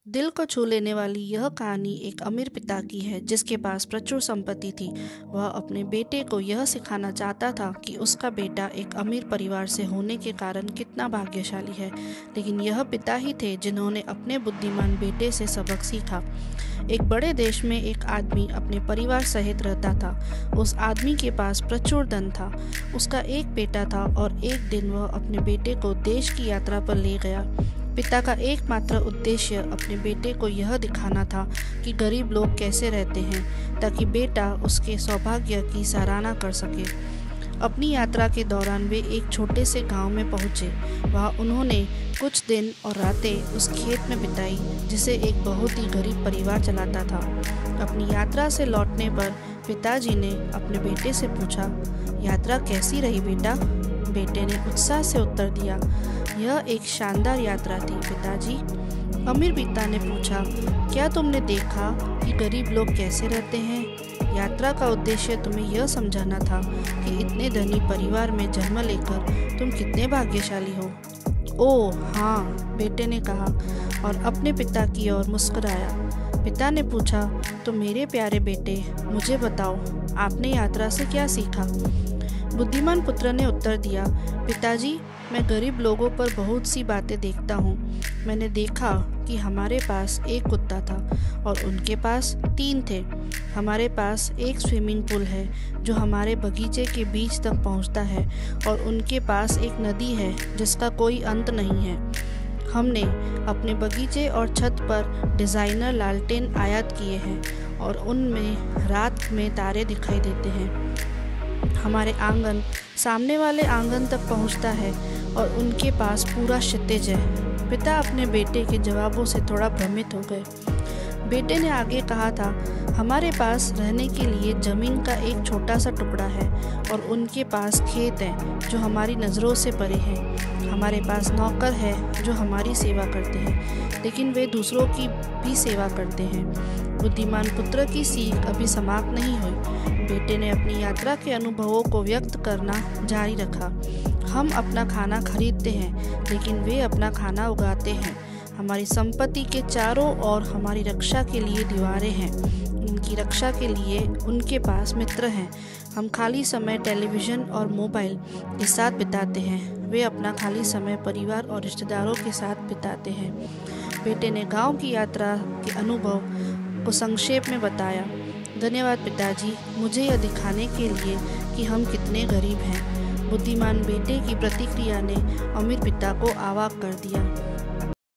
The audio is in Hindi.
दिल को छू लेने वाली यह कहानी एक अमीर पिता की है जिसके पास प्रचुर संपत्ति थी। वह अपने बेटे को यह सिखाना चाहता था कि उसका बेटा एक अमीर परिवार से होने के कारण कितना भाग्यशाली है, लेकिन यह पिता ही थे जिन्होंने अपने बुद्धिमान बेटे से सबक सीखा। एक बड़े देश में एक आदमी अपने परिवार सहित रहता था। उस आदमी के पास प्रचुर धन था। उसका एक बेटा था और एक दिन वह अपने बेटे को देश की यात्रा पर ले गया। पिता का एकमात्र उद्देश्य अपने बेटे को यह दिखाना था कि गरीब लोग कैसे रहते हैं, ताकि बेटा उसके सौभाग्य की सराहना कर सके। अपनी यात्रा के दौरान वे एक छोटे से गांव में पहुंचे। वहां उन्होंने कुछ दिन और रातें उस खेत में बिताई जिसे एक बहुत ही गरीब परिवार चलाता था। अपनी यात्रा से लौटने पर पिताजी ने अपने बेटे से पूछा, यात्रा कैसी रही बेटा? बेटे ने उत्साह से उत्तर दिया, यह एक शानदार यात्रा थी पिताजी। अमीर पिता ने पूछा, क्या तुमने देखा कि गरीब लोग कैसे रहते हैं? यात्रा का उद्देश्य तुम्हें यह समझाना था कि इतने धनी परिवार में जन्म लेकर तुम कितने भाग्यशाली हो। ओह हाँ, बेटे ने कहा और अपने पिता की ओर मुस्कुराया। पिता ने पूछा, तो मेरे प्यारे बेटे, मुझे बताओ, आपने यात्रा से क्या सीखा? बुद्धिमान पुत्र ने उत्तर दिया, पिताजी, मैं गरीब लोगों पर बहुत सी बातें देखता हूँ। मैंने देखा कि हमारे पास एक कुत्ता था और उनके पास 3 थे। हमारे पास एक स्विमिंग पूल है जो हमारे बगीचे के बीच तक पहुँचता है और उनके पास एक नदी है जिसका कोई अंत नहीं है। हमने अपने बगीचे और छत पर डिज़ाइनर लालटेन आयात किए हैं और उनमें रात में तारे दिखाई देते हैं। हमारे आंगन सामने वाले आंगन तक पहुंचता है और उनके पास पूरा क्षितिज है। पिता अपने बेटे के जवाबों से थोड़ा भ्रमित हो गए। बेटे ने आगे कहा था, हमारे पास रहने के लिए ज़मीन का एक छोटा सा टुकड़ा है और उनके पास खेत हैं जो हमारी नज़रों से परे हैं। हमारे पास नौकर है जो हमारी सेवा करते हैं, लेकिन वे दूसरों की भी सेवा करते हैं। बुद्धिमान पुत्र की सीख अभी समाप्त नहीं हुई। बेटे ने अपनी यात्रा के अनुभवों को व्यक्त करना जारी रखा। हम अपना खाना खरीदते हैं, लेकिन वे अपना खाना उगाते हैं। हमारी संपत्ति के चारों ओर हमारी रक्षा के लिए दीवारें हैं। उनकी रक्षा के लिए उनके पास मित्र हैं। हम खाली समय टेलीविज़न और मोबाइल के साथ बिताते हैं। वे अपना खाली समय परिवार और रिश्तेदारों के साथ बिताते हैं। बेटे ने गांव की यात्रा के अनुभव को संक्षेप में बताया। धन्यवाद पिताजी, मुझे यह दिखाने के लिए कि हम कितने गरीब हैं। बुद्धिमान बेटे की प्रतिक्रिया ने अमीर पिता को अवाक कर दिया।